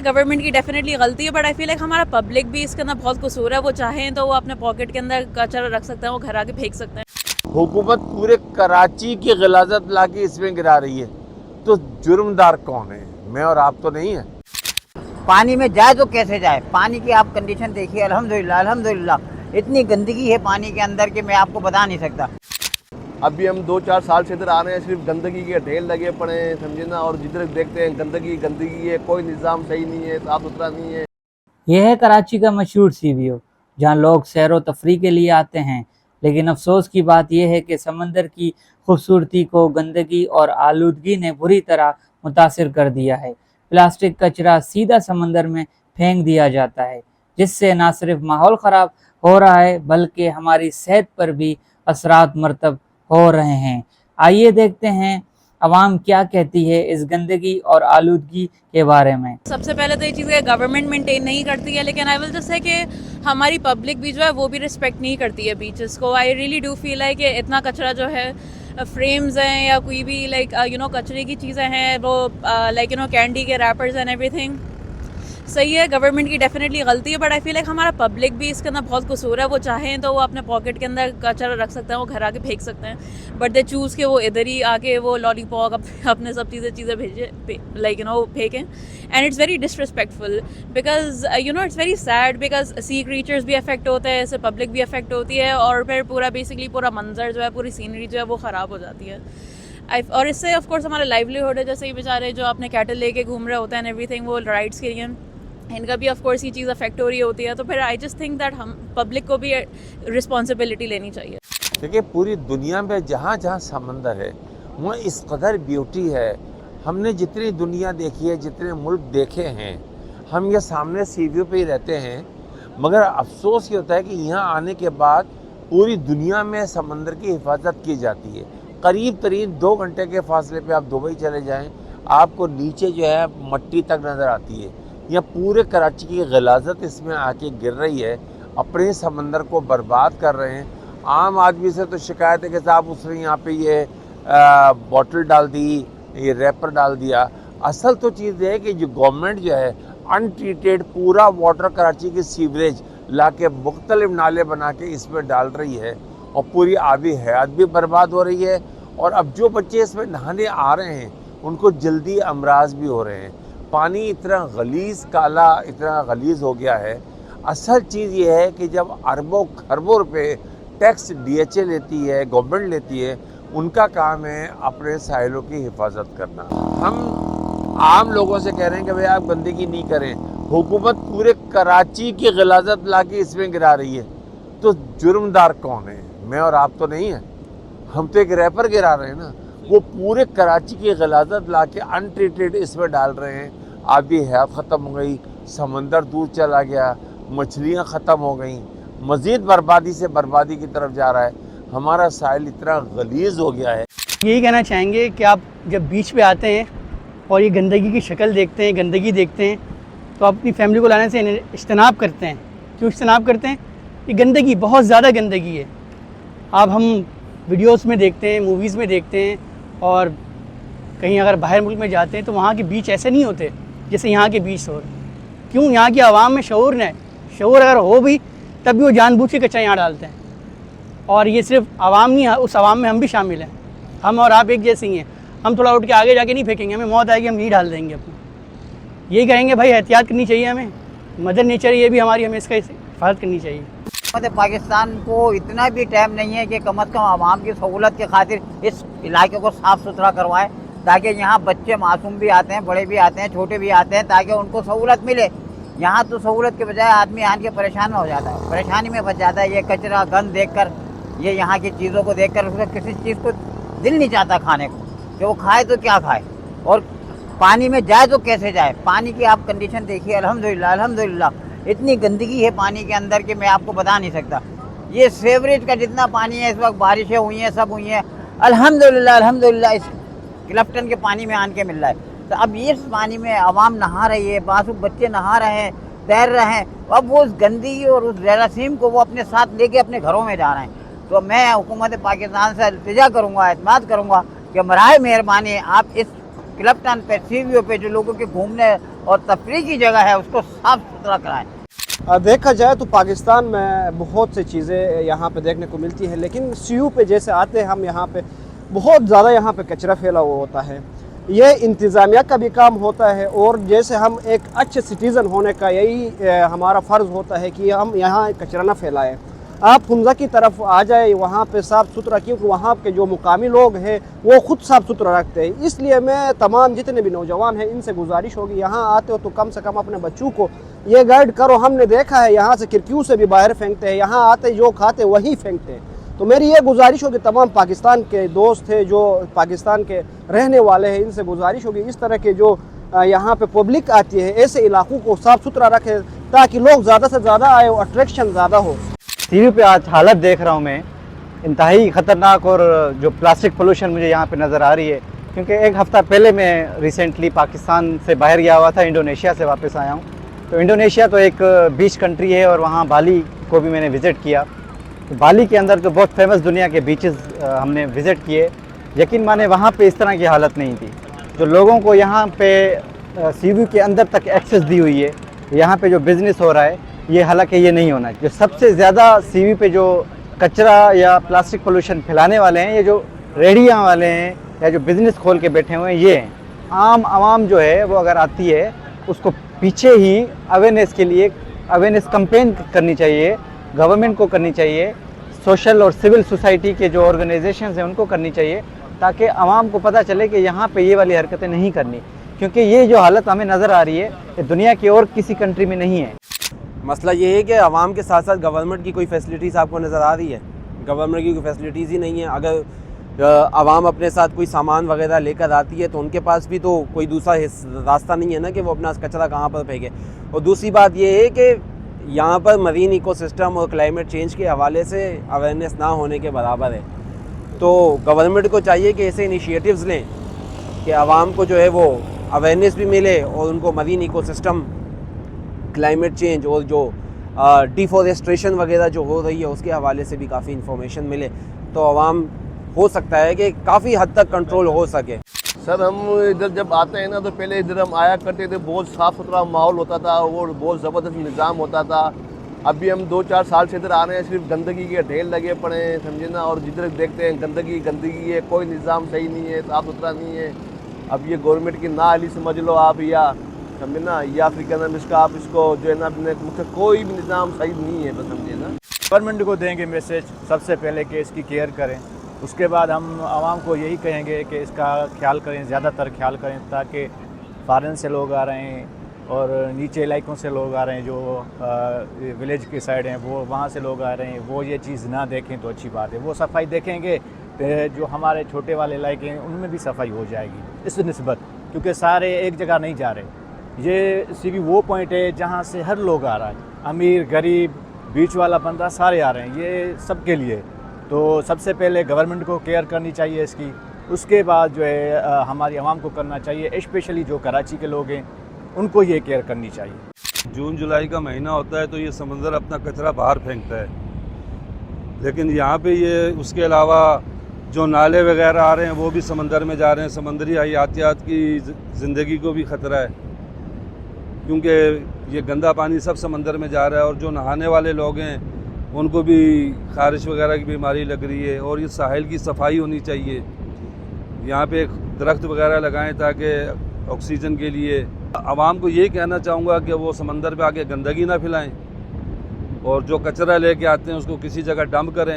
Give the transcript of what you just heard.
Government की definitely गलती है, बट आई फील लाइक हमारा पब्लिक भी इसके अंदर बहुत कसूर है। वो चाहें तो वो अपने पॉकेट के अंदर कचरा रख सकते हैं, वो घर आके फेंक सकते हैं। हुकूमत पूरे कराची की गलाजत लाके इसमें गिरा रही है, तो जुर्मदार कौन है? मैं और आप तो नहीं है। पानी में जाए तो कैसे जाए? पानी की आप कंडीशन देखिए, अल्हम्दुलिल्लाह अल्हम्दुलिल्लाह इतनी गंदगी है पानी के अंदर कि मैं आपको बता नहीं सकता। अभी हम 2-4 साल से इधर आ रहे हैं, सिर्फ गंदगी के ढेर लगे पड़े हैं, समझे ना। और जिधर देखते हैं गंदगी है, कोई निज़ाम सही नहीं है, साफ़ सुथरा नहीं है। यह है कराची का मशहूर सी व्यू, जहाँ लोग सैर व तफरीह के लिए आते हैं, लेकिन अफसोस की बात यह है कि समंदर की खूबसूरती को गंदगी और आलूदगी ने बुरी तरह मुतासिर कर दिया है। प्लास्टिक कचरा सीधा समंदर में फेंक दिया जाता है, जिससे न सिर्फ माहौल ख़राब हो रहा है बल्कि हमारी सेहत पर भी असरात मरतब हो रहे हैं। आइए देखते हैं अवाम क्या कहती है इस गंदगी और आलूदगी के बारे में। सबसे पहले तो ये चीज़ है गवर्नमेंट मेंटेन नहीं करती है, लेकिन आई विल जस्ट है कि हमारी पब्लिक भी जो है वो भी रिस्पेक्ट नहीं करती है बीचेस को। आई रियली डू फील है कि इतना कचरा जो है, फ्रेम्स हैं या कोई भी लाइक कचरे की चीज़ें हैं, वो लाइक कैंडी के रैपर्स एंड एवरीथिंग, सही है गवर्नमेंट की डेफिनेटली गलती है, बट आई फील लाइक हमारा पब्लिक भी इसके अंदर बहुत कसूर है। वो चाहें तो वो अपने पॉकेट के अंदर कचरा रख सकते हैं, वो घर आके फेंक सकते हैं, बट दे चूज़ के वो इधर ही आके वो लॉलीपॉप अपने सब चीज़ें भेजे लाइक फेंकें। And it's very disrespectful because it's very sad because sea creatures भी अफेक्ट होते हैं, इससे पब्लिक भी अफेक्ट होती है, और फिर पूरा मंजर जो है, पूरी सीनरी जो है वो ख़राब हो जाती है। और इससे ऑफ कोर्स हमारा लाइवलीहुड है, जैसे ये बेचारे जो अपने कैटल लेके घूम रहे होते हैं एंड एवरीथिंग, वो राइड्स के लिए इनका भी ऑफ कोर्स ये चीज़ अफेक्ट हो रही होती है। तो फिर आई जस्ट थिंक दैट हम पब्लिक को भी रिस्पॉन्सिबिलिटी लेनी चाहिए। देखिए, पूरी दुनिया में जहाँ जहाँ समंदर है वहाँ इस कदर ब्यूटी है। हमने जितनी दुनिया देखी है, जितने मुल्क देखे हैं, हम ये सामने सी व्यू पे ही रहते हैं, मगर अफसोस ये होता है कि यहाँ आने के बाद पूरी दुनिया में समंदर की हिफाजत की जाती है। करीब तरीन 2 घंटे के फासले पे आप दुबई चले जाएं, आपको नीचे जो है मट्टी तक नज़र आती है। यह पूरे कराची की गलाजत इसमें आके गिर रही है, अपने समंदर को बर्बाद कर रहे हैं। आम आदमी से तो शिकायत है कि साहब उसने यहाँ पे ये बॉटल डाल दी, ये रैपर डाल दिया। असल तो चीज़ है कि जो गवर्नमेंट जो है अनट्रीटेड पूरा वाटर कराची की सीवरेज ला के मुख्तलिफ नाले बना के इसमें डाल रही है, और पूरी आबी हयात भी बर्बाद हो रही है। और अब जो बच्चे इसमें नहाने आ रहे हैं उनको जल्दी अमराज भी हो रहे हैं। पानी इतना गलीज़ काला, इतना गलीज़ हो गया है। असल चीज़ ये है कि जब अरबों खरबों रुपए टैक्स DHA लेती है, गवर्नमेंट लेती है, उनका काम है अपने साहिलों की हिफाजत करना। हम आम लोगों से कह रहे हैं कि भाई आप गंदगी नहीं करें। हुकूमत पूरे कराची की गलाजत लाके इसमें गिरा रही है, तो जुर्मदार कौन है? मैं और आप तो नहीं है। हम तो एक रैपर गिरा रहे हैं ना। वो पूरे कराची की गलाजत लाके अनट्रीटेड इसमें डाल रहे हैं। आबी हयात ख़त्म हो गई, समंदर दूर चला गया, मछलियाँ ख़त्म हो गई, मज़ीद बर्बादी से बर्बादी की तरफ जा रहा है। हमारा साहिल इतना गलीज़ हो गया है। यही कहना चाहेंगे कि आप जब बीच पे आते हैं और ये गंदगी की शक्ल देखते हैं, गंदगी देखते हैं, तो आप अपनी फैमिली को लाने से इज्तनाब करते हैं। क्यों इज्तनाब करते हैं? ये गंदगी, बहुत ज़्यादा गंदगी है। अब हम वीडियोस में देखते हैं, मूवीज़ में देखते हैं, और कहीं अगर बाहर मुल्क में जाते हैं तो वहाँ के बीच ऐसे नहीं होते जैसे यहाँ के बीच हो। क्यों? यहाँ की आवाम में शऊर नहीं। शऊर अगर हो भी तब भी वो जानबूझ के कचरा यहाँ डालते हैं। और ये सिर्फ आवाम नहीं है, उस आवाम में हम भी शामिल हैं। हम और आप एक जैसे ही हैं। हम थोड़ा उठ के आगे जाके नहीं फेंकेंगे, हमें मौत आएगी, हम नहीं डाल देंगे अपनी। यही कहेंगे भाई एहतियात करनी चाहिए हमें। मदर नेचर ये भी हमारी, हमें इसका हिफाजत करनी चाहिए। पाकिस्तान को इतना भी टाइम नहीं है कि कम अज़ कम आवाम की सहूलत के खातिर इस इलाके को साफ़ सुथरा करवाएं, ताकि यहाँ बच्चे मासूम भी आते हैं, बड़े भी आते हैं, छोटे भी आते हैं, ताकि उनको सहूलत मिले। यहाँ तो सहूलत के बजाय आदमी आन के परेशान हो जाता है, परेशानी में फंस जाता है। ये कचरा गंद देखकर, ये यहाँ की चीज़ों को देखकर उसका किसी चीज़ को दिल नहीं चाहता खाने को, कि वो खाए तो क्या खाए। और पानी में जाए तो कैसे जाए? पानी की आप कंडीशन देखिए, अल्हम्दुलिल्लाह अल्हम्दुलिल्लाह इतनी गंदगी है पानी के अंदर कि मैं आपको बता नहीं सकता। ये सीवरेज का जितना पानी है, इस वक्त बारिशें हुई हैं, सब हुई हैं, अल्हम्दुलिल्लाह अल्हम्दुलिल्लाह इस क्लिफ्टन के पानी में आन के मिल रहा है। तो अब ये इस पानी में आवाम नहा रही है, मासूम बच्चे नहा रहे हैं, तैर रहे हैं। अब वो उस गंदगी और उस जरासीम को वो अपने साथ लेके अपने घरों में जा रहे हैं। तो मैं हुकूमत पाकिस्तान से इल्तिजा करूँगा, एतमाद करूँगा कि बराए मेहरबानी आप इस क्लिफ्टन पे, सी व्यू पे जो लोगों के घूमने और तफरी की जगह है उसको साफ़ सुथरा कराएं। देखा जाए तो पाकिस्तान में बहुत सी चीज़ें यहाँ पे देखने को मिलती है, लेकिन सीयू पे जैसे आते हैं हम यहाँ पे बहुत ज़्यादा यहाँ पे कचरा फैला हुआ होता है। ये इंतज़ामिया का भी काम होता है और जैसे हम एक अच्छे सिटीज़न होने का यही हमारा फ़र्ज़ होता है कि हम यहाँ कचरा ना फैलाएं। आप हमजा की तरफ आ जाए, वहाँ पे साफ़ सुथरा, क्योंकि वहाँ के जो मुकामी लोग हैं वो ख़ुद साफ़ सुथरा रखते हैं। इसलिए मैं तमाम जितने भी नौजवान हैं इनसे गुजारिश होगी, यहाँ आते हो तो कम से कम अपने बच्चों को ये गाइड करो। हमने देखा है यहाँ से खिड़कियों से भी बाहर फेंकते हैं, यहाँ आते जो खाते वहीं फेंकते हैं। तो मेरी ये गुजारिश होगी तमाम पाकिस्तान के दोस्त हैं जो पाकिस्तान के रहने वाले हैं, इनसे गुजारिश होगी इस तरह के जो यहाँ पे पब्लिक आती है ऐसे इलाकों को साफ़ सुथरा रखें ताकि लोग ज़्यादा से ज़्यादा आए और अट्रैक्शन ज़्यादा हो। सीवी पे आज हालत देख रहा हूँ मैं, इंतहाई ख़तरनाक, और जो प्लास्टिक पोल्यूशन मुझे यहाँ पे नज़र आ रही है। क्योंकि एक हफ़्ता पहले मैं रिसेंटली पाकिस्तान से बाहर गया हुआ था, इंडोनेशिया से वापस आया हूँ। तो इंडोनेशिया तो एक बीच कंट्री है और वहाँ बाली को भी मैंने विज़िट किया। तो बाली के अंदर जो बहुत फेमस दुनिया के बीचेस हमने विज़िट किए, यकीन माने वहाँ पे इस तरह की हालत नहीं थी। जो लोगों को यहाँ पे सीवी के अंदर तक एक्सेस दी हुई है, यहाँ पे जो बिज़नेस हो रहा है ये हालांकि ये नहीं होना। जो सबसे ज़्यादा सीवी पे जो कचरा या प्लास्टिक पोल्यूशन फैलाने वाले हैं, ये जो रेडियाँ वाले हैं या जो बिज़नेस खोल के बैठे हुए हैं ये हैं। आम आवाम जो है वो अगर आती है उसको पीछे ही अवेयरनेस के लिए अवेयरनेस कैंपेन करनी चाहिए, गवर्नमेंट को करनी चाहिए, सोशल और सिविल सोसाइटी के जो ऑर्गेनाइजेशंस हैं उनको करनी चाहिए, ताकि आवाम को पता चले कि यहाँ पे ये वाली हरकतें नहीं करनी। क्योंकि ये जो हालत हमें नज़र आ रही है ये दुनिया की और किसी कंट्री में नहीं है। मसला ये है कि आवाम के साथ साथ गवर्नमेंट की कोई फैसिलिटीज़ आपको नज़र आ रही है? गवर्नमेंट की कोई फैसिलिटीज़ ही नहीं है। अगर आवाम अपने साथ कोई सामान वगैरह लेकर आती है तो उनके पास भी तो कोई दूसरा रास्ता नहीं है ना कि वो अपना कचरा कहाँ पर फेंके। और दूसरी बात ये है कि यहाँ पर मरीन इकोसिस्टम और क्लाइमेट चेंज के हवाले से अवेयरनेस ना होने के बराबर है। तो गवर्नमेंट को चाहिए कि ऐसे इनिशिएटिव्स लें कि आवाम को जो है वो अवेयरनेस भी मिले और उनको मरीन इकोसिस्टम, क्लाइमेट चेंज और जो डिफॉरेस्ट्रेशन वगैरह जो हो रही है उसके हवाले से भी काफ़ी इन्फॉर्मेशन मिले तो आवाम हो सकता है कि काफ़ी हद तक कंट्रोल हो सके। सर हम इधर जब आते हैं ना तो पहले इधर हम आया करते थे, बहुत साफ़ सुथरा माहौल होता था और बहुत ज़बरदस्त निज़ाम होता था। अभी हम 2-4 साल से इधर आ रहे हैं, सिर्फ गंदगी के ढेर लगे पड़े हैं, समझे ना। और जिधर देखते हैं गंदगी गंदगी है, कोई निज़ाम सही नहीं है, साफ़ सुथरा नहीं है। अब ये गवर्नमेंट की नाअहली समझ लो आप, या समझे ना, या फिर क्या नाम इसका आप इसको जो है ना अपने कोई भी निज़ाम सही नहीं है, बस समझे ना। गवर्नमेंट को देंगे मैसेज सबसे पहले कि इसकी केयर करें, उसके बाद हम आवाम को यही कहेंगे कि इसका ख्याल करें, ज़्यादातर ख्याल करें, ताकि फ़ॉरेन से लोग आ रहे हैं और नीचे इलाकों से लोग आ रहे हैं जो विलेज के साइड हैं, वो वहाँ से लोग आ रहे हैं, वो ये चीज़ ना देखें तो अच्छी बात है। वो सफाई देखेंगे तो जो हमारे छोटे वाले इलाके हैं उनमें भी सफाई हो जाएगी इस निस्बत, क्योंकि सारे एक जगह नहीं जा रहे। ये सीवी वो पॉइंट है जहाँ से हर लोग आ रहा है, अमीर गरीब बीच वाला बंदा सारे आ रहे हैं, ये सबके लिए। तो सबसे पहले गवर्नमेंट को केयर करनी चाहिए इसकी, उसके बाद जो है हमारी आवाम को करना चाहिए, स्पेशली जो कराची के लोग हैं उनको ये केयर करनी चाहिए। जून जुलाई का महीना होता है तो ये समंदर अपना कचरा बाहर फेंकता है, लेकिन यहाँ पे ये उसके अलावा जो नाले वगैरह आ रहे हैं वो भी समंदर में जा रहे हैं। समंदरी हयातियात की ज़िंदगी को भी ख़तरा है, क्योंकि ये गंदा पानी सब समंदर में जा रहा है और जो नहाने वाले लोग हैं उनको भी ख़ारिश वगैरह की बीमारी लग रही है। और ये साहिल की सफाई होनी चाहिए, यहाँ पे दरख्त वगैरह लगाएं ताकि ऑक्सीजन के लिए। आवाम को यही कहना चाहूँगा कि वो समंदर पे आके गंदगी ना फैलाएं और जो कचरा लेके आते हैं उसको किसी जगह डंप करें।